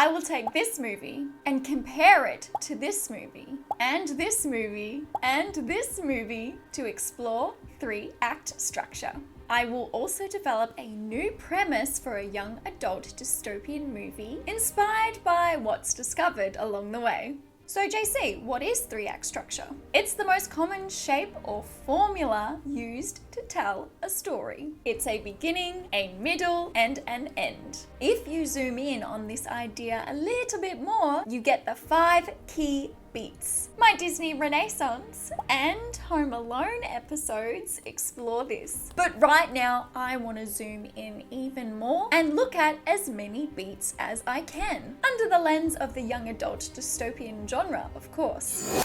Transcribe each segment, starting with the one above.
I will take this movie and compare it to this movie, and this movie, and this movie to explore 3-act structure. I will also develop a new premise for a young adult dystopian movie inspired by what's discovered along the way. So JC, what is 3-act structure? It's the most common shape or formula used to tell a story. It's a beginning, a middle, and an end. If you zoom in on this idea a little bit more, you get the 5 key beats. My Disney Renaissance and Home Alone episodes explore this. But right now, I want to zoom in even more and look at as many beats as I can, under the lens of the young adult dystopian genre, of course.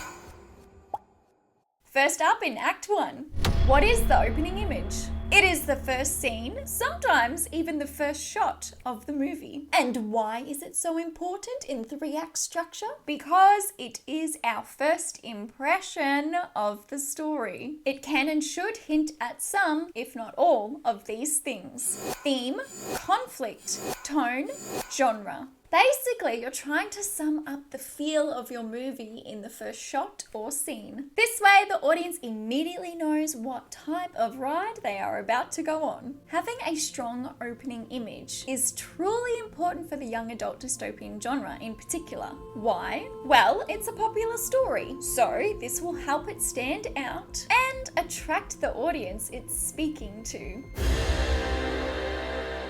First up in Act 1, what is the opening image? It is the first scene, sometimes even the first shot of the movie. And why is it so important in 3-act structure? Because it is our first impression of the story. It can and should hint at some, if not all, of these things. Theme, conflict, tone, genre. Basically, you're trying to sum up the feel of your movie in the first shot or scene. This way, the audience immediately knows what type of ride they are about to go on. Having a strong opening image is truly important for the young adult dystopian genre in particular. Why? Well, it's a popular story, so this will help it stand out and attract the audience it's speaking to.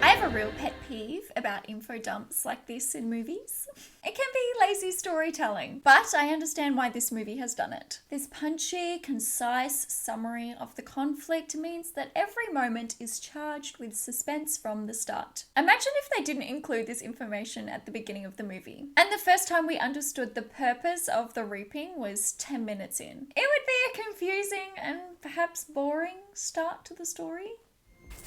I have a real pet peeve about info dumps like this in movies. It can be lazy storytelling, but I understand why this movie has done it. This punchy, concise summary of the conflict means that every moment is charged with suspense from the start. Imagine if they didn't include this information at the beginning of the movie, and the first time we understood the purpose of the reaping was 10 minutes in. It would be a confusing and perhaps boring start to the story.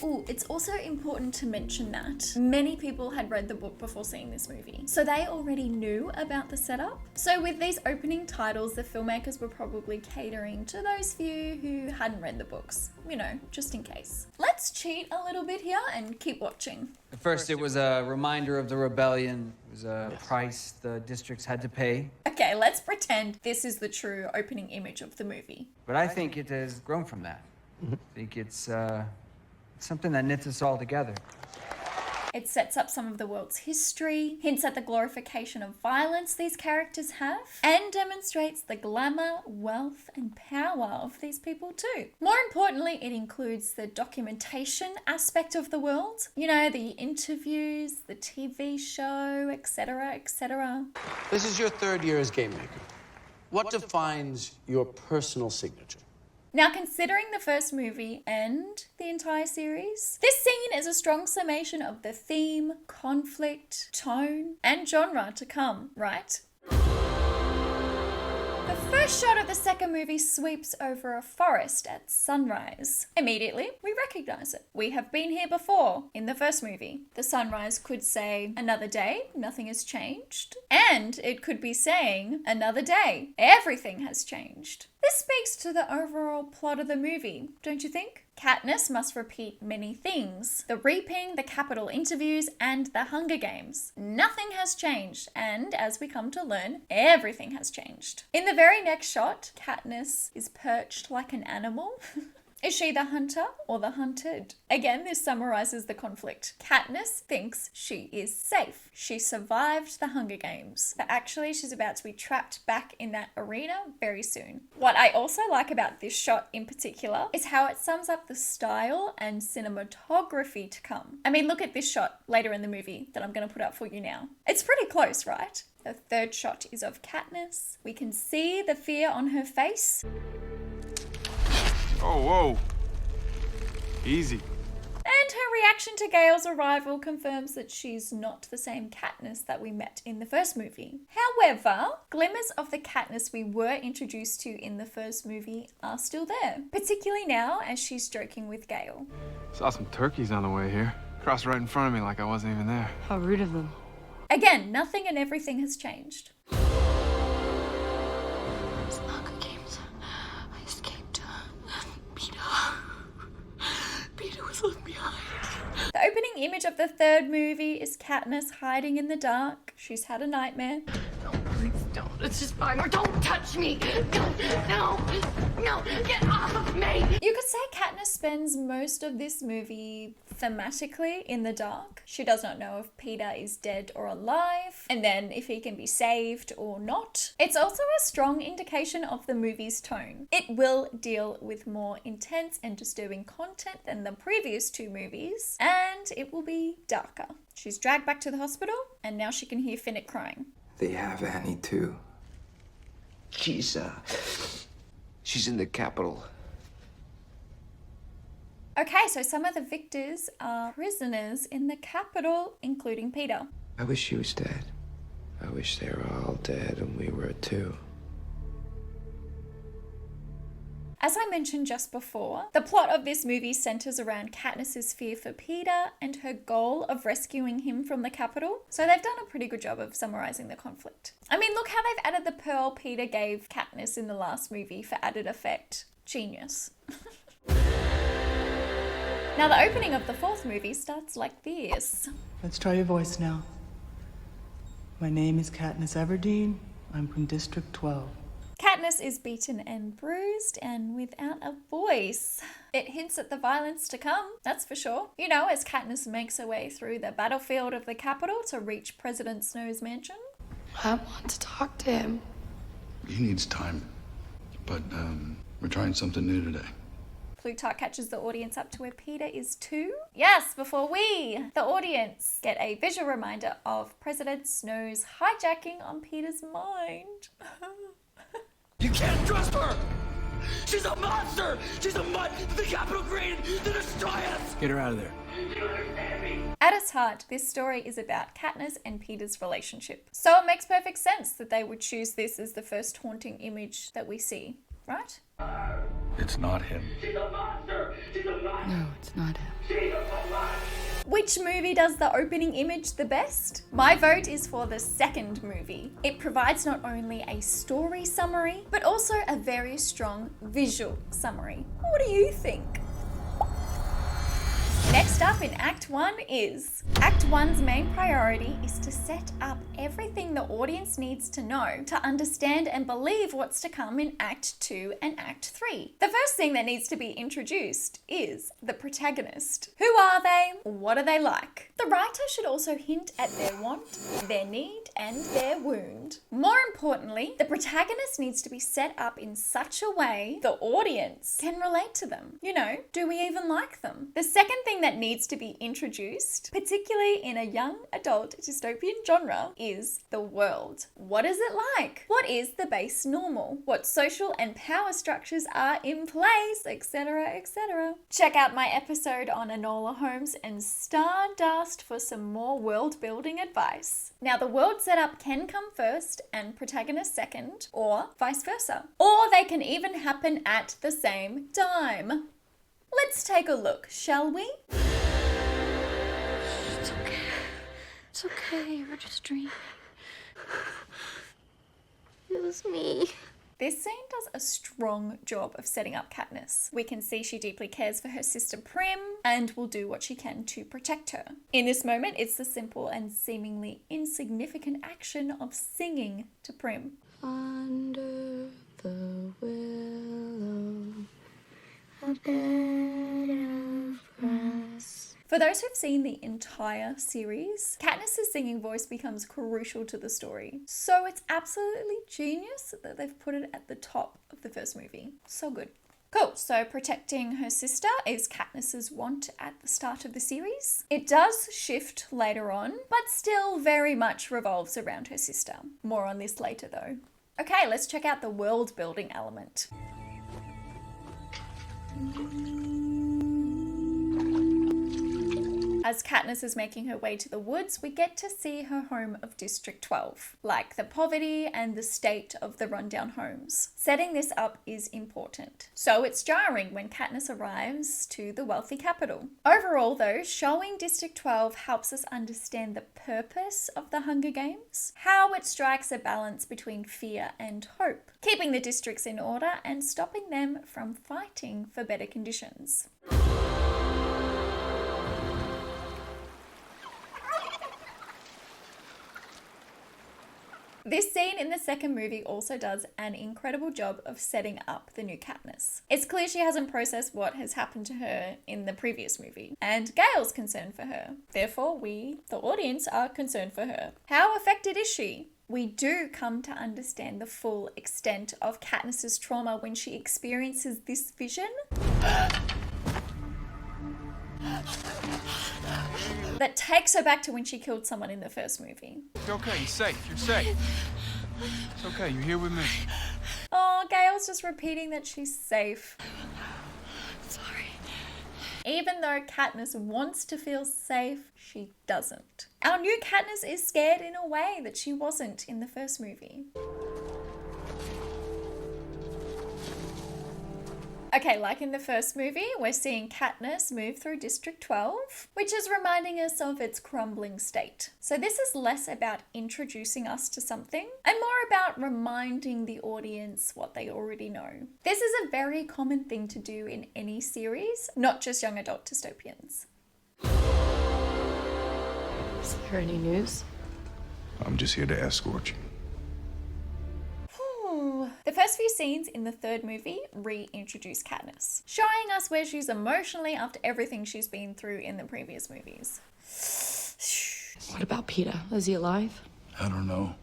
Ooh, it's also important to mention that many people had read the book before seeing this movie, so they already knew about the setup. So with these opening titles, the filmmakers were probably catering to those few who hadn't read the books, you know, just in case. Let's cheat a little bit here and keep watching. At first, it was a reminder of the rebellion. It was a price the districts had to pay. Okay, let's pretend this is the true opening image of the movie. But I think it has grown from that. I think it's something that knits us all together. It sets up some of the world's history, hints at the glorification of violence these characters have, and demonstrates the glamour, wealth, and power of these people too. More importantly, it includes the documentation aspect of the world. You know, the interviews, the TV show, etc., etc. This is your 3rd year as game maker. What defines your personal signature? Now, considering the first movie and the entire series, this scene is a strong summation of the theme, conflict, tone, and genre to come, right? The first shot of the second movie sweeps over a forest at sunrise. Immediately, we recognize it. We have been here before in the first movie. The sunrise could say, another day, nothing has changed. And it could be saying, another day, everything has changed. This speaks to the overall plot of the movie, don't you think? Katniss must repeat many things. The reaping, the Capitol interviews, and the Hunger Games. Nothing has changed, and as we come to learn, everything has changed. In the very next shot, Katniss is perched like an animal. Is she the hunter or the hunted? Again, this summarizes the conflict. Katniss thinks she is safe. She survived the Hunger Games, but actually she's about to be trapped back in that arena very soon. What I also like about this shot in particular is how it sums up the style and cinematography to come. I mean, look at this shot later in the movie that I'm going to put up for you now. It's pretty close, right? The third shot is of Katniss. We can see the fear on her face. Oh, whoa. Easy. And her reaction to Gale's arrival confirms that she's not the same Katniss that we met in the first movie. However, glimmers of the Katniss we were introduced to in the first movie are still there, particularly now as she's joking with Gale. Saw some turkeys on the way here. Crossed right in front of me like I wasn't even there. How rude of them. Again, nothing and everything has changed. The opening image of the third movie is Katniss hiding in the dark, She's had a nightmare. Please don't. It's just fine. Or don't touch me. No. Get off of me. You could say Katniss spends most of this movie thematically in the dark. She does not know if Peter is dead or alive, and then if he can be saved or not. It's also a strong indication of the movie's tone. It will deal with more intense and disturbing content than the previous two movies, and it will be darker. She's dragged back to the hospital, and now she can hear Finnick crying. They have Annie too. She's in the Capitol. Okay, so some of the victors are prisoners in the Capitol, including Peter. I wish she was dead. I wish they were all dead and we were too. As I mentioned just before, the plot of this movie centers around Katniss's fear for Peter and her goal of rescuing him from the Capitol. So they've done a pretty good job of summarizing the conflict. I mean, look how they've added the pearl Peter gave Katniss in the last movie for added effect. Genius. Now the opening of the fourth movie starts like this. Let's try your voice now. My name is Katniss Everdeen. I'm from District 12. Katniss is beaten and bruised and without a voice. It hints at the violence to come, that's for sure. You know, as Katniss makes her way through the battlefield of the Capitol to reach President Snow's mansion. I want to talk to him. He needs time, but we're trying something new today. Plutarch catches the audience up to where Peter is too. Yes, before we, the audience, get a visual reminder of President Snow's hijacking on Peter's mind. You can't trust her! She's a monster! She's a mud the Capitol created to destroy us! Get her out of there. At its heart, this story is about Katniss and Peter's relationship. So it makes perfect sense that they would choose this as the first haunting image that we see, right? It's not him. She's a monster! She's a monster! No, it's not him. She's a monster! Which movie does the opening image the best? My vote is for the second movie. It provides not only a story summary, but also a very strong visual summary. What do you think? Next up in Act 1 is... Act 1's main priority is to set up everything the audience needs to know to understand and believe what's to come in Act 2 and Act 3. The first thing that needs to be introduced is the protagonist. Who are they? What are they like? The writer should also hint at their want, their need, and their wound. More importantly, the protagonist needs to be set up in such a way the audience can relate to them. You know, do we even like them? The second thing that needs to be introduced, particularly in a young adult dystopian genre, is the world. What is it like? What is the base normal? What social and power structures are in place, etc., etc. Check out my episode on Enola Holmes and Stardust for some more world building advice. Now, the world setup can come first and protagonist second, or vice versa. Or they can even happen at the same time. Let's take a look, shall we? It's okay. It's okay. You're just dreaming. It was me. This scene does a strong job of setting up Katniss. We can see she deeply cares for her sister Prim and will do what she can to protect her. In this moment, it's the simple and seemingly insignificant action of singing to Prim. Under the willow, a bed of grass. For those who've seen the entire series, Katniss's singing voice becomes crucial to the story. So it's absolutely genius that they've put it at the top of the first movie. So good. Cool, so protecting her sister is Katniss's want at the start of the series. It does shift later on, but still very much revolves around her sister. More on this later though. Okay, let's check out the world building element. As Katniss is making her way to the woods, we get to see her home of District 12, like the poverty and the state of the rundown homes. Setting this up is important. So it's jarring when Katniss arrives to the wealthy capital. Overall though, showing District 12 helps us understand the purpose of the Hunger Games, how it strikes a balance between fear and hope, keeping the districts in order and stopping them from fighting for better conditions. This scene in the second movie also does an incredible job of setting up the new Katniss. It's clear she hasn't processed what has happened to her in the previous movie, and Gale's concerned for her. Therefore, we, the audience, are concerned for her. How affected is she? We do come to understand the full extent of Katniss's trauma when she experiences this vision that takes her back to when she killed someone in the first movie. You're okay, you're safe, you're safe. It's okay, you're here with me. Oh, Gale's just repeating that she's safe. Sorry. Even though Katniss wants to feel safe, she doesn't. Our new Katniss is scared in a way that she wasn't in the first movie. Okay, like in the first movie, we're seeing Katniss move through District 12, which is reminding us of its crumbling state. So this is less about introducing us to something and more about reminding the audience what they already know. This is a very common thing to do in any series, not just young adult dystopians. Is there any news? I'm just here to escort you. The first few scenes in the third movie reintroduce Katniss, showing us where she's emotionally after everything she's been through in the previous movies. What about Peter? Is he alive? I don't know.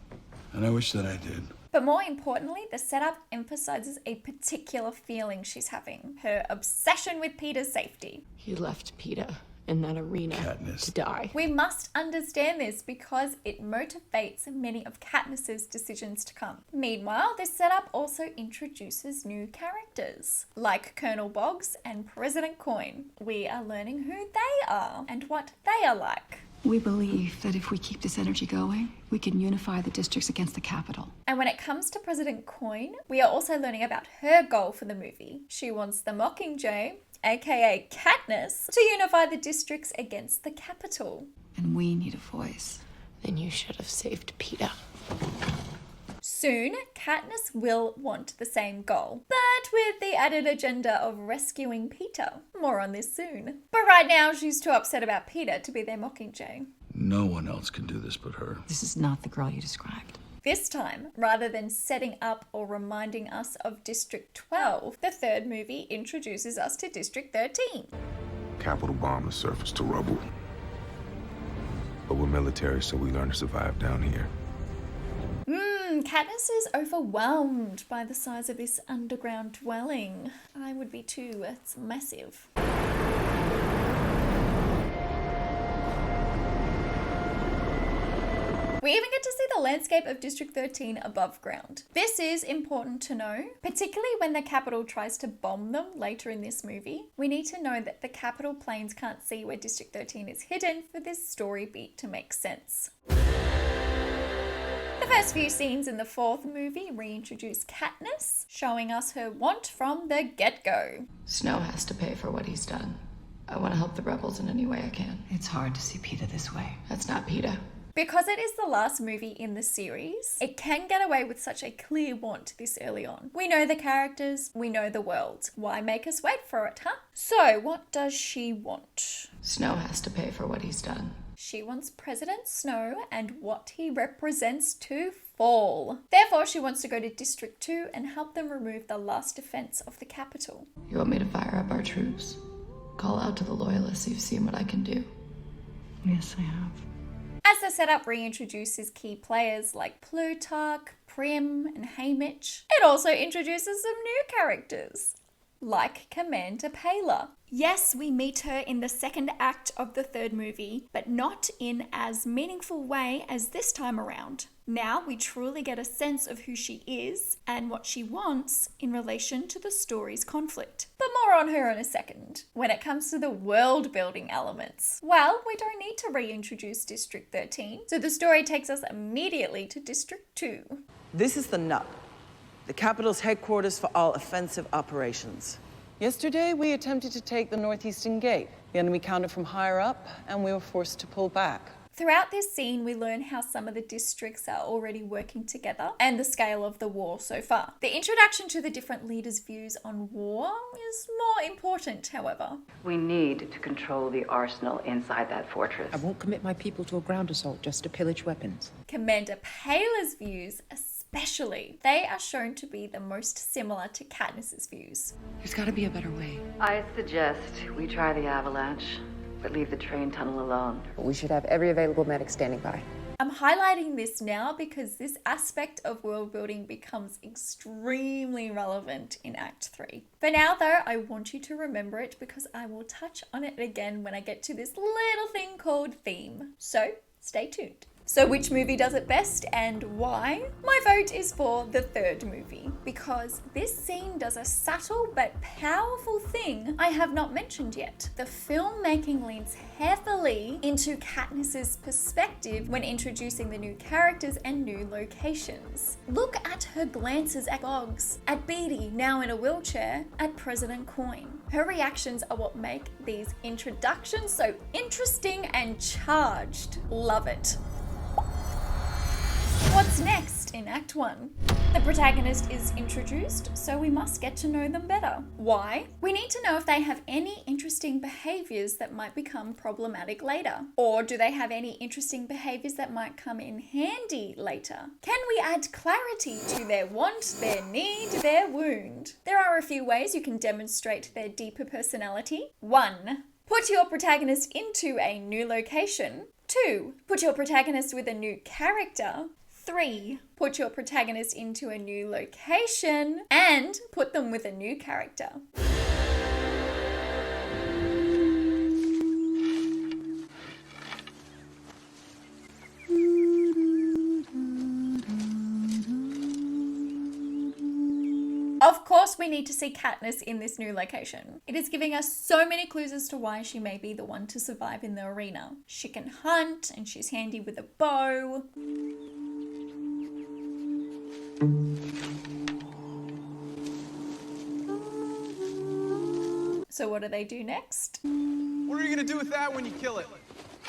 And I wish that I did. But more importantly, the setup emphasizes a particular feeling she's having, her obsession with Peter's safety. He left Peter in that arena Katniss. to die. We must understand this because it motivates many of Katniss's decisions to come. Meanwhile, this setup also introduces new characters, like Colonel Boggs and President Coin. We are learning who they are and what they are like. We believe that if we keep this energy going, we can unify the districts against the capital. And when it comes to President Coin, we are also learning about her goal for the movie. She wants the Mockingjay, aka Katniss, to unify the districts against the capital. And we need a voice. Then you should have saved Peter. Soon, Katniss will want the same goal, but with the added agenda of rescuing Peter. More on this soon. But right now, she's too upset about Peter to be their Mockingjay. No one else can do this but her. This is not the girl you described. This time, rather than setting up or reminding us of District 12, the third movie introduces us to District 13. Capital bomb has surfaced to rubble. But we're military, so we learn to survive down here. Katniss is overwhelmed by the size of this underground dwelling. I would be too, it's massive. We even get to see the landscape of District 13 above ground. This is important to know, particularly when the Capitol tries to bomb them later in this movie. We need to know that the Capitol planes can't see where District 13 is hidden for this story beat to make sense. The first few scenes in the fourth movie reintroduce Katniss, showing us her want from the get-go. Snow has to pay for what he's done. I want to help the rebels in any way I can. It's hard to see Peter this way. That's not Peter. Because it is the last movie in the series, it can get away with such a clear want this early on. We know the characters, we know the world. Why make us wait for it, huh? So, what does she want? Snow has to pay for what he's done. She wants President Snow and what he represents to fall. Therefore, she wants to go to District 2 and help them remove the last defense of the capital. You want me to fire up our troops? Call out to the loyalists, you've seen what I can do. Yes, I have. As the setup reintroduces key players like Plutarch, Prim, and Haymitch, it also introduces some new characters, like Commander Paler. Yes, we meet her in the second act of the third movie, but not in as meaningful way as this time around. Now we truly get a sense of who she is and what she wants in relation to the story's conflict. But more on her in a second. When it comes to the world building elements, well, we don't need to reintroduce District 13, so the story takes us immediately to District 2. This is the nut, the capital's headquarters for all offensive operations. Yesterday, we attempted to take the northeastern gate. The enemy countered from higher up, and we were forced to pull back. Throughout this scene, we learn how some of the districts are already working together and the scale of the war so far. The introduction to the different leaders' views on war is more important, however. We need to control the arsenal inside that fortress. I won't commit my people to a ground assault just to pillage weapons. Commander Paler's views especially. They are shown to be the most similar to Katniss's views. There's got to be a better way. I suggest we try the avalanche, but leave the train tunnel alone. We should have every available medic standing by. I'm highlighting this now because this aspect of world building becomes extremely relevant in Act 3. For now though, I want you to remember it because I will touch on it again when I get to this little thing called theme. So stay tuned. So which movie does it best and why? My vote is for the third movie because this scene does a subtle but powerful thing I have not mentioned yet. The filmmaking leans heavily into Katniss's perspective when introducing the new characters and new locations. Look at her glances at Boggs, at Beatty, now in a wheelchair, at President Coin. Her reactions are what make these introductions so interesting and charged. Love it. What's next in Act 1? The protagonist is introduced, so we must get to know them better. Why? We need to know if they have any interesting behaviours that might become problematic later. Or do they have any interesting behaviours that might come in handy later? Can we add clarity to their want, their need, their wound? There are a few ways you can demonstrate their deeper personality. 1. Put your protagonist into a new location. 2. Put your protagonist with a new character. 3. Put your protagonist into a new location and put them with a new character. Of course, we need to see Katniss in this new location. It is giving us so many clues as to why she may be the one to survive in the arena. She can hunt and she's handy with a bow. So what do they do next? What are you gonna do with that when you kill it?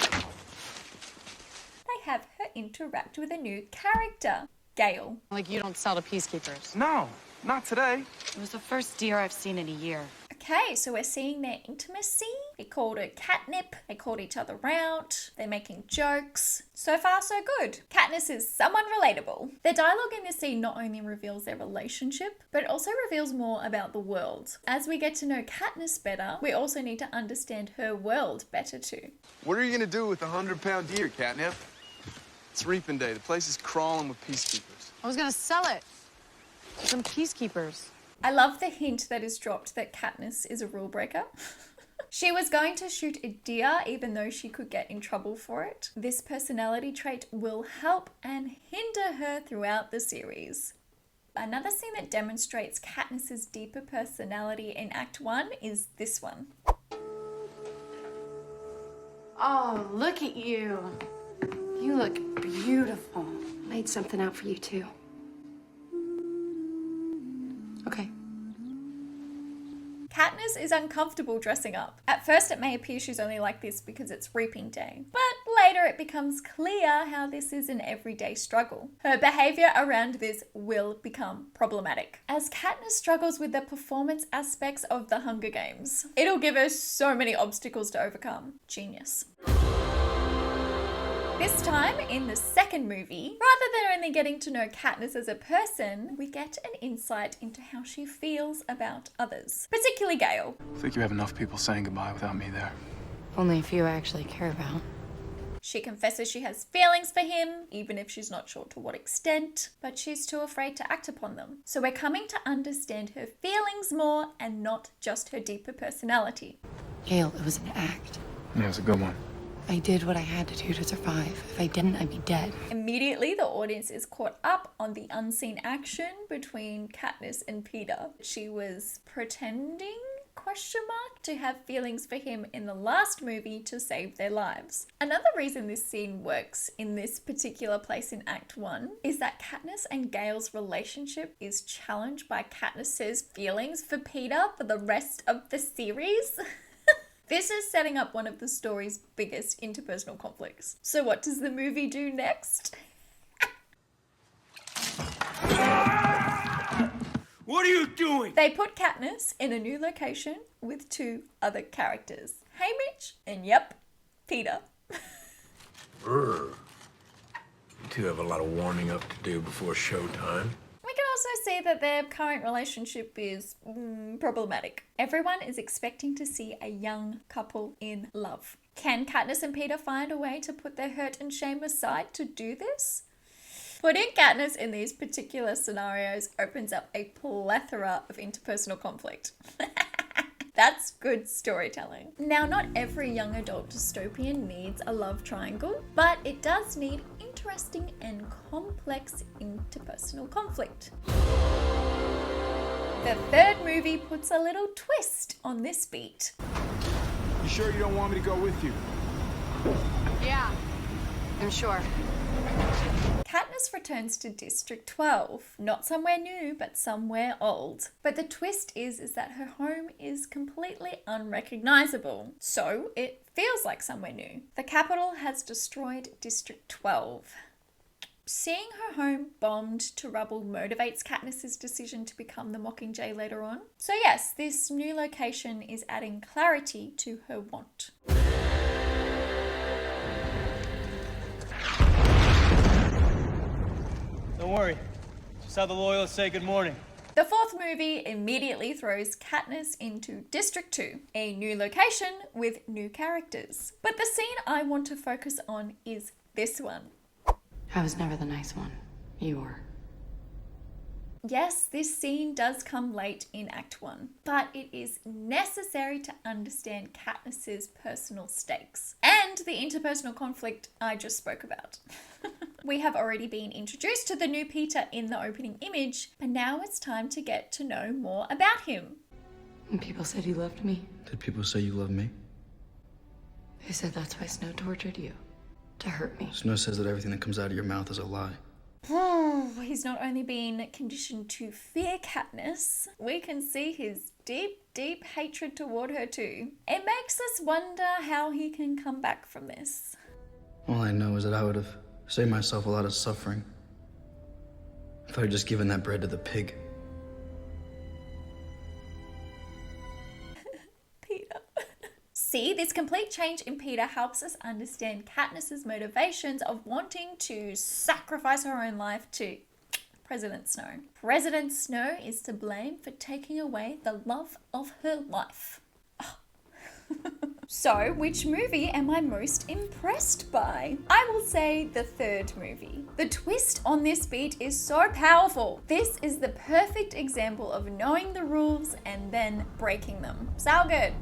They have her interact with a new character, Gale. Like you don't sell to peacekeepers. No, not today. It was the first deer I've seen in a year. Okay, so we're seeing their intimacy. They called her catnip. They called each other out. They're making jokes. So far, so good. Katniss is someone relatable. Their dialogue in this scene not only reveals their relationship, but also reveals more about the world. As we get to know Katniss better, we also need to understand her world better too. What are you gonna do with the 100-pound deer, Catnip? It's reaping day. The place is crawling with peacekeepers. I was gonna sell it to some peacekeepers. I love the hint that is dropped that Katniss is a rule breaker. She was going to shoot a deer even though she could get in trouble for it. This personality trait will help and hinder her throughout the series. Another scene that demonstrates Katniss's deeper personality in Act 1 is this one. Oh, look at you. You look beautiful. Laid something out for you too. Okay. Katniss is uncomfortable dressing up. At first it may appear she's only like this because it's reaping day, but later it becomes clear how this is an everyday struggle. Her behaviour around this will become problematic, as Katniss struggles with the performance aspects of the Hunger Games. It'll give her so many obstacles to overcome. Genius. This time, in the second movie, rather than only getting to know Katniss as a person, we get an insight into how she feels about others, particularly Gale. I think you have enough people saying goodbye without me there. Only a few I actually care about. She confesses she has feelings for him, even if she's not sure to what extent, but she's too afraid to act upon them. So we're coming to understand her feelings more and not just her deeper personality. Gale, it was an act. Yeah, it's a good one. I did what I had to do to survive. If I didn't, I'd be dead. Immediately, the audience is caught up on the unseen action between Katniss and Peter. She was pretending, to have feelings for him in the last movie to save their lives. Another reason this scene works in this particular place in Act 1 is that Katniss and Gale's relationship is challenged by Katniss's feelings for Peter for the rest of the series. This is setting up one of the story's biggest interpersonal conflicts. So what does the movie do next? What are you doing? They put Katniss in a new location with two other characters. Haymitch and yep, Peter. You two have a lot of warming up to do before showtime. We can also see that their current relationship is problematic. Everyone is expecting to see a young couple in love. Can Katniss and Peter find a way to put their hurt and shame aside to do this? Putting Katniss in these particular scenarios opens up a plethora of interpersonal conflict. That's good storytelling. Now, not every young adult dystopian needs a love triangle, but it does need interesting and complex interpersonal conflict. The third movie puts a little twist on this beat. You sure you don't want me to go with you? Yeah, I'm sure. Katniss returns to District 12, not somewhere new, but somewhere old. But the twist is that her home is completely unrecognizable, so it feels like somewhere new. The capital has destroyed District 12. Seeing her home bombed to rubble motivates Katniss's decision to become the Mockingjay later on. So yes, this new location is adding clarity to her want. Don't worry. Just how the loyalists say good morning. The fourth movie immediately throws Katniss into District 2, a new location with new characters. But the scene I want to focus on is this one. I was never the nice one. You were. Yes, this scene does come late in Act 1, but it is necessary to understand Katniss's personal stakes and the interpersonal conflict I just spoke about. We have already been introduced to the new Peter in the opening image, but now it's time to get to know more about him. And people said you loved me. Did people say you love me? They said that's why Snow tortured you. To hurt me. Snow says that everything that comes out of your mouth is a lie. He's not only been conditioned to fear Katniss, we can see his deep, deep hatred toward her too. It makes us wonder how he can come back from this. All I know is that I would have saved myself a lot of suffering if I had just given that bread to the pig. Peter. See, this complete change in Peter helps us understand Katniss's motivations of wanting to sacrifice her own life to President Snow. President Snow is to blame for taking away the love of her life. So, which movie am I most impressed by? I will say the third movie. The twist on this beat is so powerful. This is the perfect example of knowing the rules and then breaking them. Sound good?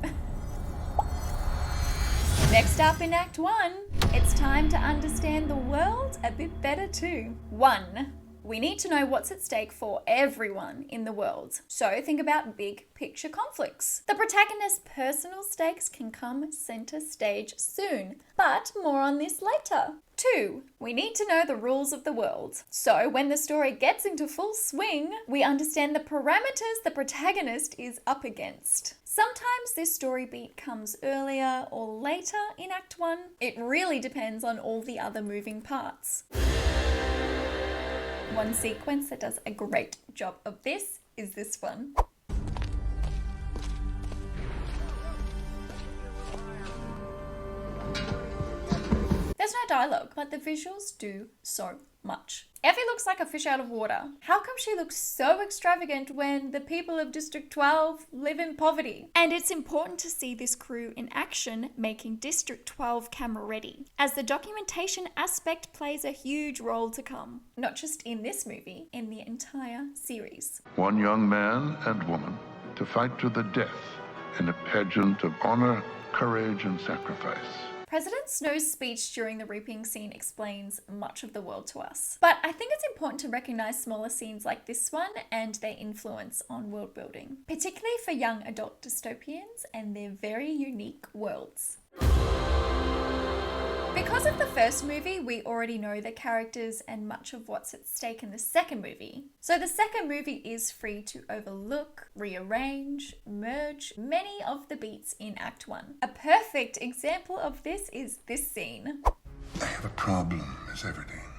Next up in Act 1, it's time to understand the world a bit better too. 1. We need to know what's at stake for everyone in the world. So think about big picture conflicts. The protagonist's personal stakes can come center stage soon, but more on this later. 2. We need to know the rules of the world. So when the story gets into full swing, we understand the parameters the protagonist is up against. Sometimes this story beat comes earlier or later in Act 1. It really depends on all the other moving parts. One sequence that does a great job of this is this one. There's no dialogue, but the visuals do so much. Effie looks like a fish out of water. How come she looks so extravagant when the people of District 12 live in poverty? And it's important to see this crew in action making District 12 camera ready, as the documentation aspect plays a huge role to come. Not just in this movie, in the entire series. One young man and woman to fight to the death in a pageant of honor, courage, and sacrifice. President Snow's speech during the reaping scene explains much of the world to us. But I think it's important to recognise smaller scenes like this one and their influence on world building, particularly for young adult dystopians and their very unique worlds. Because of the first movie, we already know the characters and much of what's at stake in the second movie. So the second movie is free to overlook, rearrange, merge many of the beats in Act 1. A perfect example of this is this scene. I have a problem, Miss Everdeen.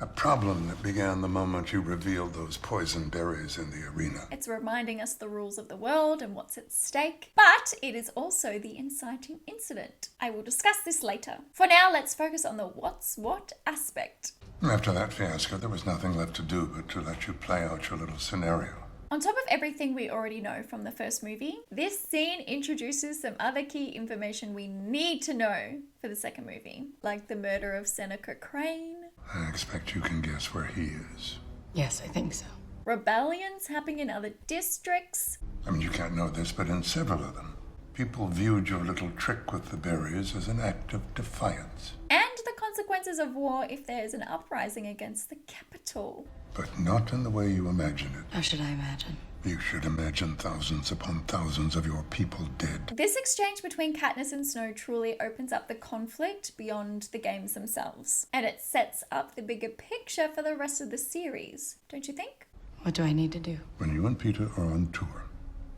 A problem that began the moment you revealed those poison berries in the arena. It's reminding us the rules of the world and what's at stake, but it is also the inciting incident. I will discuss this later. For now, let's focus on the what's what aspect. After that fiasco, there was nothing left to do but to let you play out your little scenario. On top of everything we already know from the first movie, this scene introduces some other key information we need to know for the second movie, like the murder of Seneca Crane. I expect you can guess where he is. Yes, I think so. Rebellions happening in other districts. I mean, you can't know this, but in several of them, people viewed your little trick with the berries as an act of defiance. And the consequences of war if there is an uprising against the capital. But not in the way you imagine it. How should I imagine? You should imagine thousands upon thousands of your people dead. This exchange between Katniss and Snow truly opens up the conflict beyond the games themselves. And it sets up the bigger picture for the rest of the series, don't you think? What do I need to do? When you and Peter are on tour,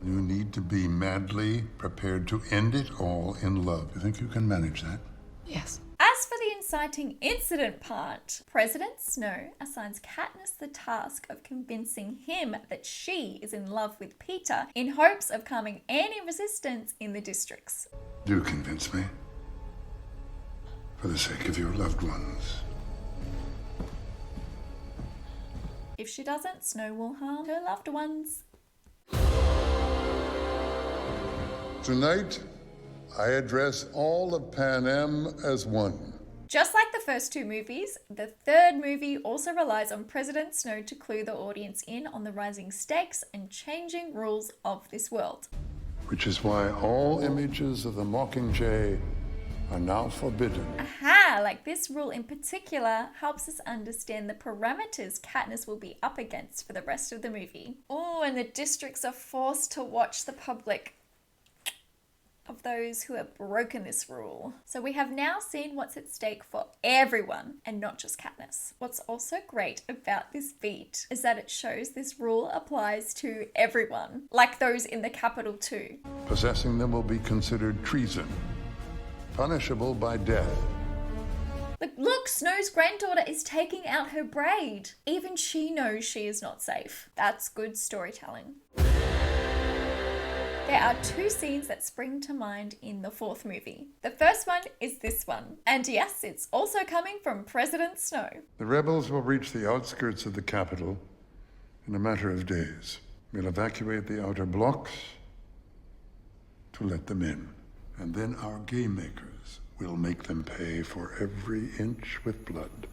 you need to be madly prepared to end it all in love. You think you can manage that? Yes. As for the inciting incident part, President Snow assigns Katniss the task of convincing him that she is in love with Peter in hopes of calming any resistance in the districts. Do convince me. For the sake of your loved ones. If she doesn't, Snow will harm her loved ones. Tonight, I address all of Pan Am as one. Just like the first two movies, the third movie also relies on President Snow to clue the audience in on the rising stakes and changing rules of this world. Which is why all images of the Mockingjay are now forbidden. Aha! Like this rule in particular helps us understand the parameters Katniss will be up against for the rest of the movie. Oh, and the districts are forced to watch the public of those who have broken this rule. So we have now seen what's at stake for everyone and not just Katniss. What's also great about this beat is that it shows this rule applies to everyone, like those in the Capitol too. Possessing them will be considered treason, punishable by death. Look, Snow's granddaughter is taking out her braid. Even she knows she is not safe. That's good storytelling. There are two scenes that spring to mind in the fourth movie. The first one is this one. And yes, it's also coming from President Snow. The rebels will reach the outskirts of the capital in a matter of days. We'll evacuate the outer blocks to let them in. And then our game makers will make them pay for every inch with blood.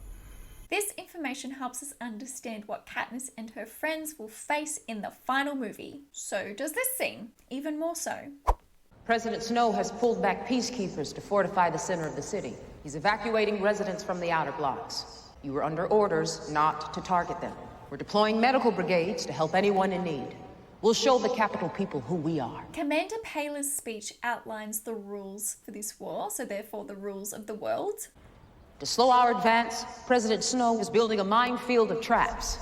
This information helps us understand what Katniss and her friends will face in the final movie. So does this scene, even more so. President Snow has pulled back peacekeepers to fortify the center of the city. He's evacuating residents from the outer blocks. You were under orders not to target them. We're deploying medical brigades to help anyone in need. We'll show the capital people who we are. Commander Paler's speech outlines the rules for this war, so therefore the rules of the world. To slow our advance, President Snow is building a minefield of traps.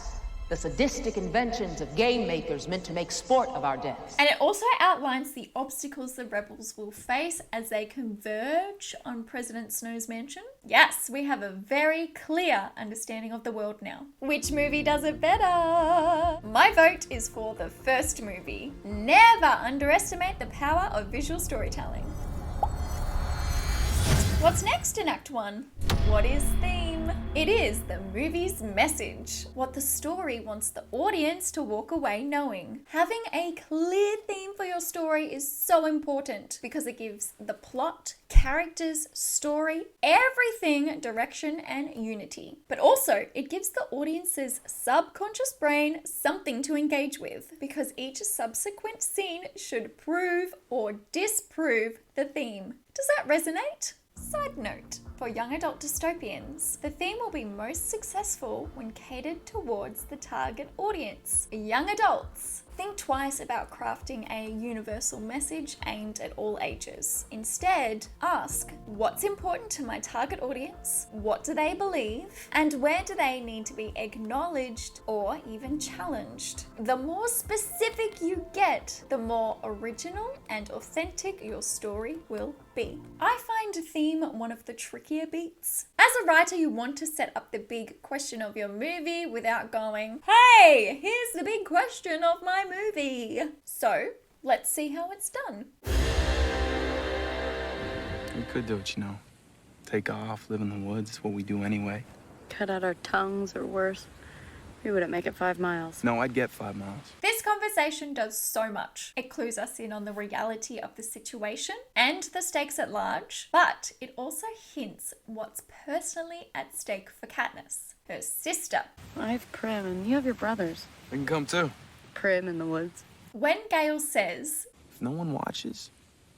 The sadistic inventions of game makers meant to make sport of our deaths. And it also outlines the obstacles the rebels will face as they converge on President Snow's mansion. Yes, we have a very clear understanding of the world now. Which movie does it better? My vote is for the first movie. Never underestimate the power of visual storytelling. What's next in Act 1? What is theme? It is the movie's message. What the story wants the audience to walk away knowing. Having a clear theme for your story is so important because it gives the plot, characters, story, everything direction and unity. But also, it gives the audience's subconscious brain something to engage with because each subsequent scene should prove or disprove the theme. Does that resonate? Side note, for young adult dystopians, the theme will be most successful when catered towards the target audience, young adults. Think twice about crafting a universal message aimed at all ages. Instead, ask, what's important to my target audience? What do they believe? And where do they need to be acknowledged or even challenged? The more specific you get, the more original and authentic your story will be. I find theme one of the trickier beats. As a writer, you want to set up the big question of your movie without going, hey, here's the big question of my movie. So let's see how it's done. We could do it, you know. Take off, live in the woods. It's what we do anyway. Cut out our tongues, or worse. We wouldn't make it 5 miles. No, I'd get 5 miles. This conversation does so much. It clues us in on the reality of the situation and the stakes at large, but it also hints what's personally at stake for Katniss, her sister. I have Prim, and you have your brothers. They can come too. Prim in the woods. When Gale says, If no one watches,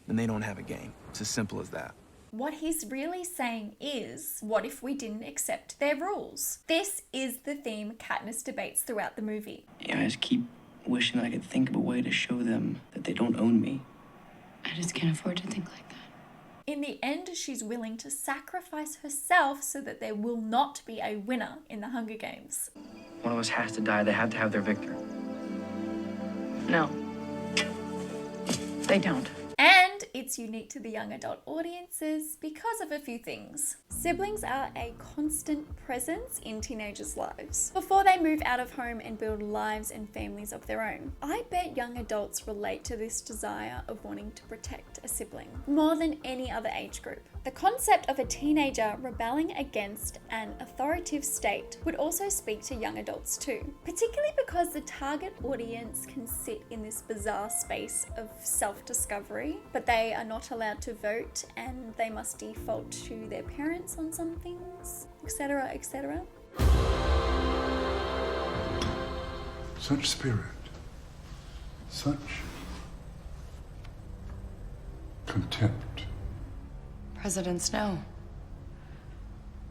then they don't have a game. It's as simple as that. what he's really saying is, what if we didn't accept their rules? This is the theme Katniss debates throughout the movie. Yeah, I just keep wishing I could think of a way to show them that they don't own me. I just can't afford to think like that. In the end, she's willing to sacrifice herself so that there will not be a winner in the Hunger Games. One of us has to die. They have to have their victor. No. They don't. And it's unique to the young adult audiences because of a few things. Siblings are a constant presence in teenagers' lives before they move out of home and build lives and families of their own. I bet young adults relate to this desire of wanting to protect a sibling more than any other age group. The concept of a teenager rebelling against an authoritative state would also speak to young adults too, particularly because the target audience can sit in this bizarre space of self-discovery, but they are not allowed to vote and they must default to their parents on some things, etc., etc. Such spirit, such contempt. President Snow.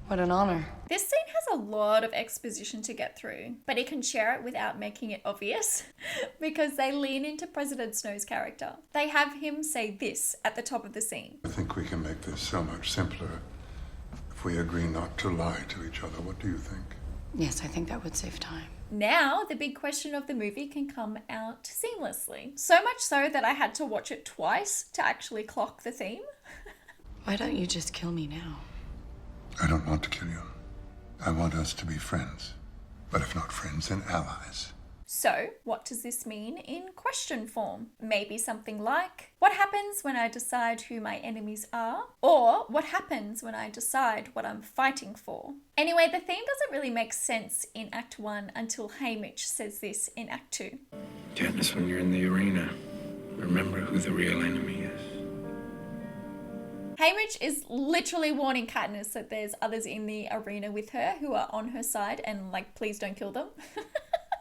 What an honor. This scene has a lot of exposition to get through, but he can share it without making it obvious because they lean into President Snow's character. They have him say this at the top of the scene. I think we can make this so much simpler if we agree not to lie to each other. What do you think? Yes, I think that would save time. Now, the big question of the movie can come out seamlessly. So much so that I had to watch it twice to actually clock the theme. Why don't you just kill me now? I don't want to kill you. I want us to be friends. But if not friends, then allies. So, what does this mean in question form? Maybe something like, what happens when I decide who my enemies are? Or, what happens when I decide what I'm fighting for? Anyway, the theme doesn't really make sense in Act 1 until Haymitch says this in Act 2. Katniss, when you're in the arena, remember who the real enemy is. Haymitch is literally warning Katniss that there's others in the arena with her who are on her side and like, please don't kill them.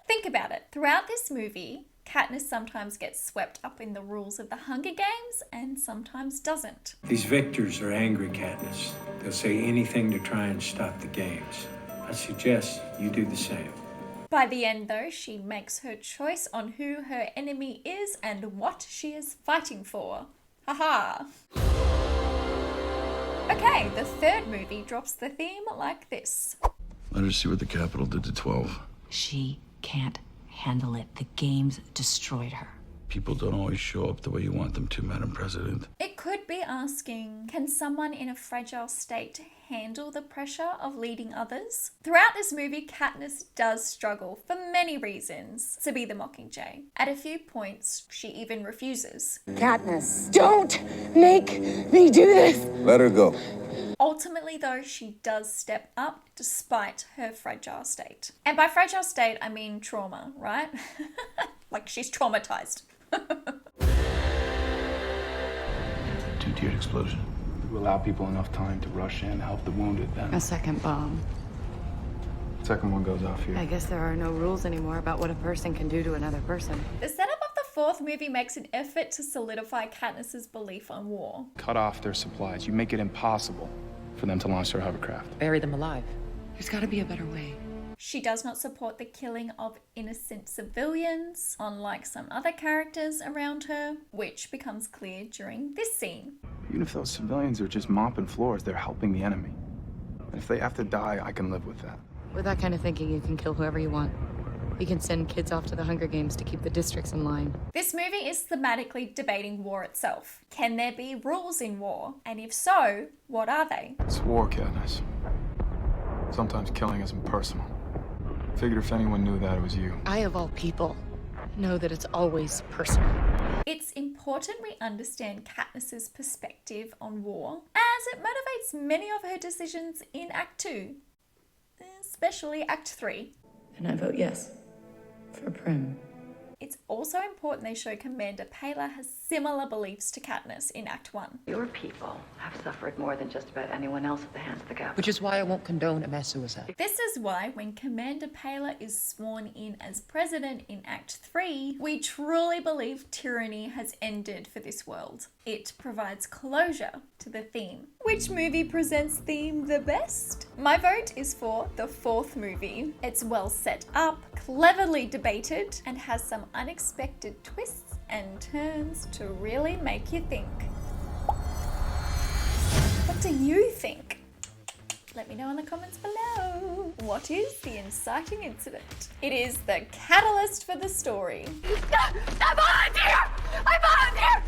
Think about it. Throughout this movie, Katniss sometimes gets swept up in the rules of the Hunger Games and sometimes doesn't. These victors are angry, Katniss. They'll say anything to try and stop the games. I suggest you do the same. By the end though, she makes her choice on who her enemy is and what she is fighting for. Haha. Okay, the third movie drops the theme like this. Let her see what the Capitol did to 12. She can't handle it. The games destroyed her. People don't always show up the way you want them to, Madam President. It could be asking, can someone in a fragile state handle the pressure of leading others? Throughout this movie, Katniss does struggle for many reasons to be the Mockingjay. At a few points, she even refuses. Katniss, don't make me do this! Let her go. Ultimately, though, she does step up despite her fragile state. And by fragile state, I mean trauma, right? Like she's traumatized. Two-tiered explosion. We allow people enough time to rush in, help the wounded, then A second bomb. second one goes off here. I guess there are no rules anymore about what a person can do to another person. The setup of the fourth movie makes an effort to solidify Katniss's belief on war. Cut off their supplies. You make it impossible for them to launch their hovercraft. Bury them alive. There's gotta be a better way. She does not support the killing of innocent civilians, unlike some other characters around her, which becomes clear during this scene. Even if those civilians are just mopping floors, they're helping the enemy. And if they have to die, I can live with that. With that kind of thinking, you can kill whoever you want. You can send kids off to the Hunger Games to keep the districts in line. This movie is thematically debating war itself. Can there be rules in war? And if so, what are they? It's war, Katniss. Sometimes killing isn't personal. Figured if anyone knew that, it was you. I, of all people, know that it's always personal. It's important we understand Katniss's perspective on war, as it motivates many of her decisions in Act 2, especially Act 3. And I vote yes. For Prim. It's also important they show Commander Paler has similar beliefs to Katniss in Act 1. Your people have suffered more than just about anyone else at the hands of the Capitol. Which is why I won't condone a mass suicide. This is why when Commander Paler is sworn in as president in Act 3, we truly believe tyranny has ended for this world. It provides closure to the theme. Which movie presents theme the best? My vote is for the fourth movie. It's well set up, cleverly debated, and has some unexpected twists and turns to really make you think. What do you think? Let me know in the comments below. What is the inciting incident? It is the catalyst for the story. I volunteer! I volunteer!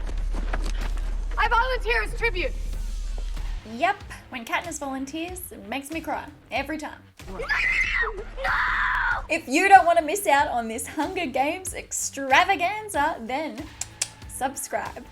I volunteer as tribute. Yep, when Katniss volunteers, it makes me cry every time. No! If you don't want to miss out on this Hunger Games extravaganza, then subscribe.